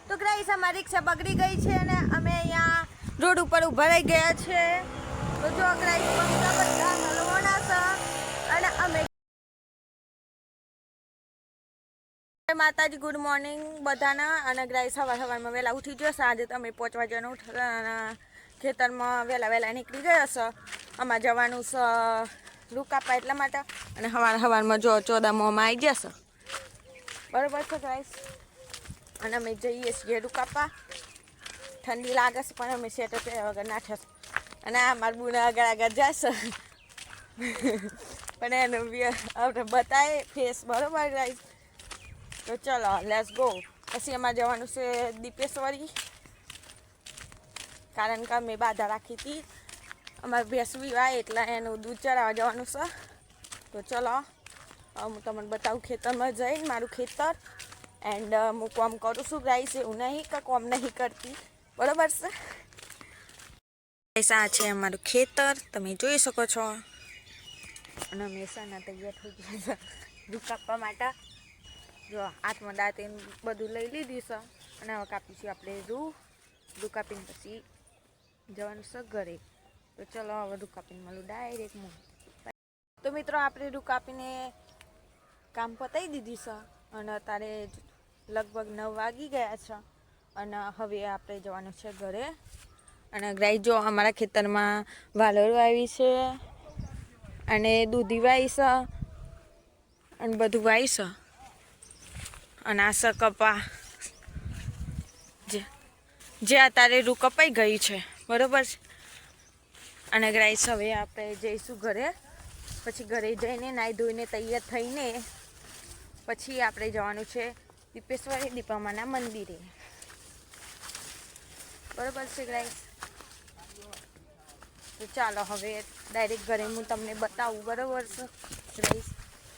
તો ગાઈસ અમારી રિક્ષા બગડી ગઈ છે અને અમે અહીંયા રોડ ઉપર ઊભા રહી ગયા છે. તો જો ગાઈસ બધા હલવાના છે અને અમે માતાજી ગુડ મોર્નિંગ બધાના. અને ગાઈસ સવારમાં વહેલા ઉઠી જશે. આજે તમે 5 વાગ્યાનું ઉઠ્યા ખેતરમાં વહેલા નીકળી ગયા છો. આમાં જવાનું છે રૂ કાપા એટલા માટે. અને સવારમાં જો ચોદામાં આવી જશે બરોબર છે ગાઈસ. અને અમે જઈએ છીએ રૂ કાપા. ઠંડી લાગે છે પણ અમે સ્વેટર પહેર્યા વગર નાખ્યા છે. અને આ મારા બુના આગળ જશે પણ એનું આપણે બતાવે ફેસ બરોબર ગાઈસ. તો ચલો લેટ્સ ગો. પછી અમારે જવાનું છે દીપેશ્વરી, કારણ કે અમે બાધા રાખી હતી અમારે ભેંસવી વાય એટલે એનું દૂધ ચડાવવા જવાનું છે. તો ચલો હું તમને બતાવું ખેતરમાં જઈને મારું ખેતર. એન્ડ હું કોમ કરું છું ગાઈસ, એવું નહીં કે કોમ નહીં કરતી બરાબર છે. આ છે અમારું ખેતર તમે જોઈ શકો છો. અને મેસાના તૈયાર થઈ ગયા છે રૂ કાપવા માટે. જો હાથમાં દાંત બધું લઈ લીધી છે. અને હવે કાપીશું આપણે રૂ કાપીને પછી જવાનું છે ઘરે. તો ચલો હવે રૂ કાપીને મળું ડાયરેક્ટ હું. તો મિત્રો આપણે રૂ કાપીને કામ પતાવી દીધી છે. અને અત્યારે લગભગ 9 વાગી ગયા છે. અને હવે આપણે જવાનું છે ઘરે. અને ગાઈસ જો અમારા ખેતરમાં વાલોળ આવી છે અને દૂધી વાવી છે અને બધું વાવી છે. અને આ છે કપા જે અત્યારે રૂ કપાઈ ગઈ છે બરોબર છે. અને ગાઈસ હવે આપણે જઈશું ઘરે. પછી ઘરે જઈને નાહી ધોઈને તૈયાર થઈને પછી આપણે જવાનું છે દીપેશ્વરી દીપામાના મંદિરે બરોબર છે ગાઈસ. તો ચાલો હવે ડાયરેક્ટ ઘરે હું તમને બતાવું બરોબર છે ગાઈસ.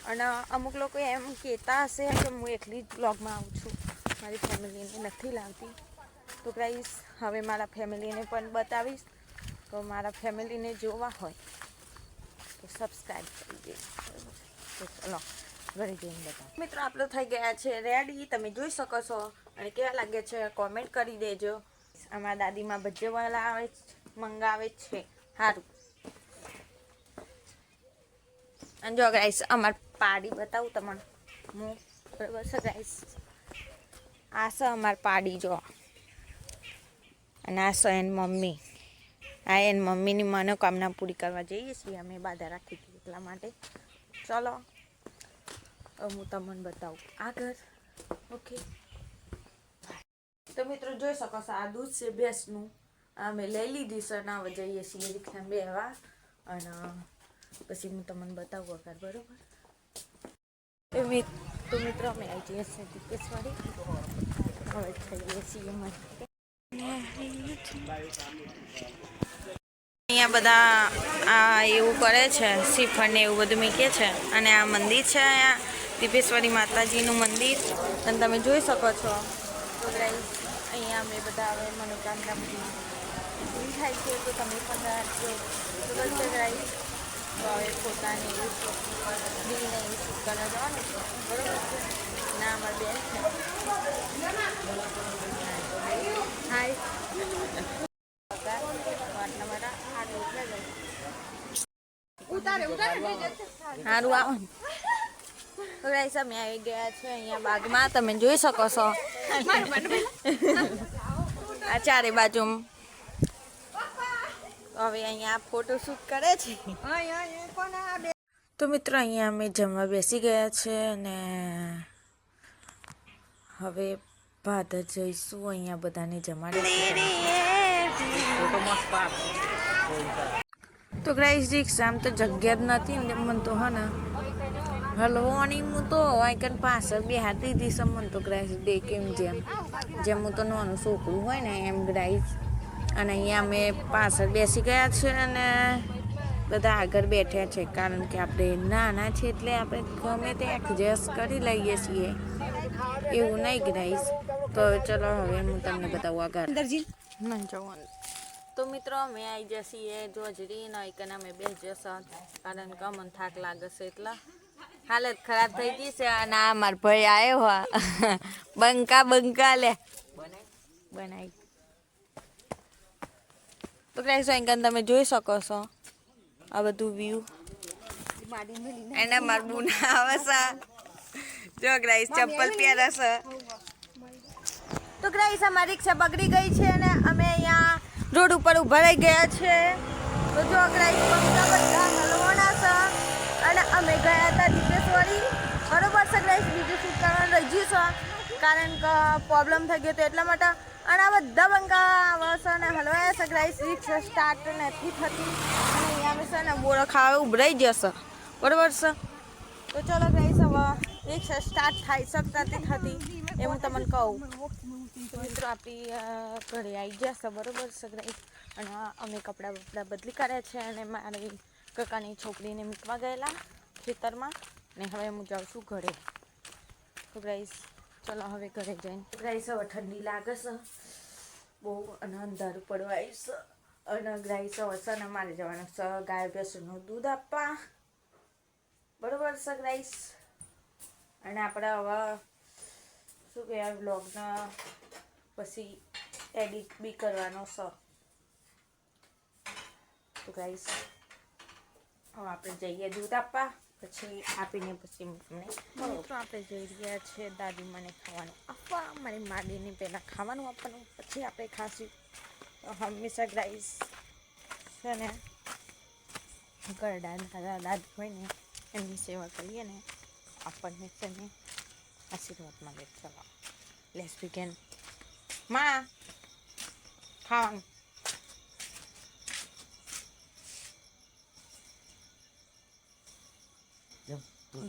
અને અમુક લોકો એમ કહેતા હશે કે હું એકલી જ બ્લોગમાં આવું છું, મારી ફેમિલીને નથી લાવતી. તો ગાઈસ હવે મારા ફેમિલીને પણ બતાવીશ. તો મારા ફેમિલીને જોવા હોય તો સબસ્ક્રાઈબ કરી દેજો. તો ચલો ઘરે જઈને બતાવો. મિત્રો આપણે થઈ ગયા છે રેડી, તમે જોઈ શકો છો. અને કેવા લાગે છે કોમેન્ટ કરી દેજો. અમારા દાદીમાં ભજીયાવાળા મંગાવે છે સારું. અને જો ગાઈસ અમાર પાડી બતાવું તમને હું બરાબર છે ગાઈસ. આ છે અમાર પાડી જો. અને આ છે એની મમ્મી. આ એની મમ્મીની મનોકામના પૂરી કરવા જઈએ છીએ અમે બાધા રાખી હતી એટલા માટે. ચલો હું તમને બતાવું આગળ. ઓકે તો મિત્રો જોઈ શકો છો આ દૂધ છે ભેંસનું. અમે લઈ લીધી છે અને હવે જઈએ છીએ રિક્ષામાં બેહવા. અને પછી હું તમને બતાવું આગળ બરોબર. તો મિત્રો અમે આવી જઈએ છીએ દીપેશ્વરી. હવે થઈએ છીએ અહીંયા બધા આ એવું કરે છે શ્રીફળ ને એવું બધું મૂકે છે. અને આ મંદિર છે અહીંયા દીપેશ્વરી માતાજીનું મંદિર. અને તમે જોઈ શકો છો. તો ગાઈસ અહીંયા અમે બધા હવે મનોકામના બધી પૂરી થાય છે. તો તમે પણ બરોબર છે ગાઈસ. તો હવે પોતાને એવું દિલને એવું શૂટ કરવા જવાનું છે બરોબર છે. ના અમારી બેન છે. હાય સારું આવો. તો ગાઈસ અમે આવી ગયા છે અહીંયા બાગમાં તમે જોઈ શકો છો. આ ચારે બાજુ હવે અહીંયા ફોટોશૂટ કરે છે. તો મિત્રો અહીંયા અમે જમવા બેસી ગયા છે. અને હવે ભાત જઈશું અહીંયા બધાને જમાડે. તો ગાઈસ રિક્ષા આમ તો જગ્યા જ નથી ને મને તો હે ને હલવાની હું તો આઈકન પાછળ બેહાડી દીધી છે. મને તો ગાઈસ દેખેમ જેમ હું તો નાનું છોકરું હોય ને એમ ગાઈસ. અને અહીંયા અમે પાછળ બેસી ગયા છે અને બધા આગળ બેઠ્યા છે. કારણ કે આપણે નાના છે એટલે આપણે ગમે તે એડજસ્ટ કરી લઈએ છીએ, એવું નહીં ગાઈસ. તો ચલો હવે હું તમને બતાવું આગળ ના જવાનું. તો મિત્રો અમે આવી જઈએ જોજરી નાઈકન અમે બેસી જશે કારણ કે અમને થાક લાગે છે એટલે હાલત ખરાબ થઈ ગઈ છે. અને આ મારા ભાઈ આવ્યો બંકા લે બનાવી. તો ગાઈસ અહીં તમે જોઈ શકો છો આ બધું વ્યૂ. એના માર બુના આવે છે. જો ગાઈસ ચપ્પલ પહેરે છે. તો ગાઈસ અમારી રિક્ષા બગડી ગઈ છે અને અમે અહીંયા રોડ ઉપર ઊભા રહી ગયા છે. તો જો ગાઈસ બધા હલવાના છે અને અમે ગયા હતા દીપેશ્વરી. બરોબર છે ગાઈસ, બીજું શૂટ કરવાનું રહી ગયું છે કારણ કે પ્રોબ્લેમ થઈ ગયો હતો એટલા માટે. અને આ બધા બંકા આવે છે અને હલવાયા છે ગાઈસ. રિક્ષા સ્ટાર્ટ નથી થતી અને અહીંયા અમે છે ને બોરો ખાવા ઉભરાઈ જશે. બરોબર છે. તો ચલો ગાઈસ હવે રિક્ષા સ્ટાર્ટ થાય શકતા થતી એ હું તમને કહું. મિત્રો આપણી ઘરે આવી જશે. બરોબર છે ગાઈસ. અને અમે કપડાં બદલી કર્યા છે અને મારી કાકાની છોકરીને મૂકવા ગયેલા ખેતરમાં ને હવે હું જાઉં છું ઘરે. તો ગાઈસ ચલો હવે ઘરે જઈને. ગાઈસ હવે ઠંડી લાગે છે બહુ અને અંધારું પડવા આવ્યું છે. અને ગાઈસ હવે છે ને મારે જવાનું છે ગાય ભેંસનું દૂધ આપવા. બરોબર છે ગાઈસ. અને આપણે હવે શું કહેવાય બ્લોગને પછી એડિટ બી કરવાનો છે. તો ગાઈસ હવે આપણે જઈએ દૂધ આપવા, પછી આપીને પછી તમને મિત્રો આપણે જઈ રહ્યા છીએ દાદી મને ખાવાનું આપવા. મારી માડીને પહેલાં ખાવાનું આપવાનું પછી આપણે ખાશું. હંમેશા ગાઈસ છે ને ઘરડા દાદી હોય ને એમની સેવા કરીએ ને આપણને છે ને આશીર્વાદ મળે. ચલો લેટ્સ બિગિન. માં ખાવાનું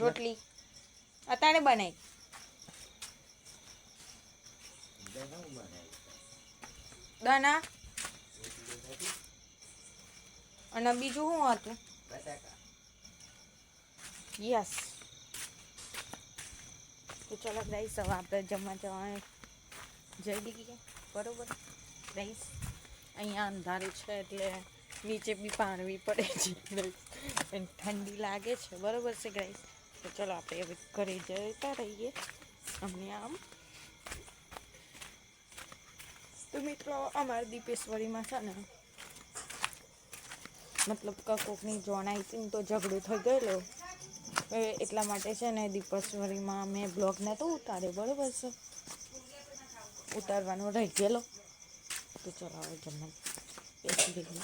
રોટલી અત્યારે બનાવી. દાના અને બીજું શું હતું? યસ. તો ચલો ગાઈસ હવે આપણે જમવા જવાનું જઈ દીધી. બરોબર ગાઈસ, અહીંયા અંધારું છે એટલે નીચે બી પાણવી પડે છે. ઠંડી લાગે છે. બરોબર છે ગાઈસ. તો ચલો આપણે હવે ઘરે જતા રહીએ અમને આમ. તો મિત્રો અમારા દીપેશ્વરીમાં છે ને મતલબ કોકની જોણ આવી હતી ને તો ઝઘડો થઈ ગયેલો એટલા માટે છે ને દીપેશ્વરીમાં મેં બ્લોગ નહોતો ઉતાર્યો. બરોબર છે, ઉતારવાનો રહી ગયેલો. તો ચલો હવે જમવા બેસી ગઈ.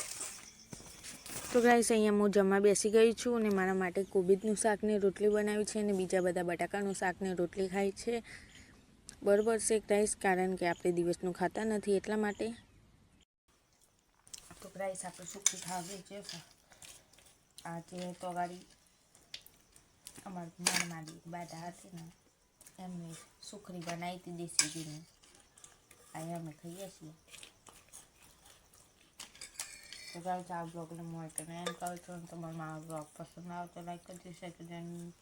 તો ગાઈસ અહીંયા હું જમવા બેસી ગઈ છું અને મારા માટે કોબીજનું શાક ને રોટલી બનાવી છે અને બીજા બધા બટાકાનું શાક ને રોટલી ખાય છે. બરોબર છે ગાઈસ, કારણ કે આપણે દિવસનું ખાતા નથી એટલા માટે. તો ગાઈસ આપણે સુખી ખાવી છે. આજે તો ગાડી અમારી મારી બાધા હતી ને એમની સુખરી બનાવી હતી દેશી ઘીની. અહીંયા અમે ખાઈએ છીએ. તો ગાઈસ આ બ્લોગને હું તમને એમ કહું છું, તમારો મારો બ્લોગ પસંદ આવે તો લાઈક કરજો, શેર કરજો અને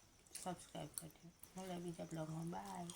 સબસ્ક્રાઈબ કરજો. મળે બીજા બ્લોગમાં. બાય.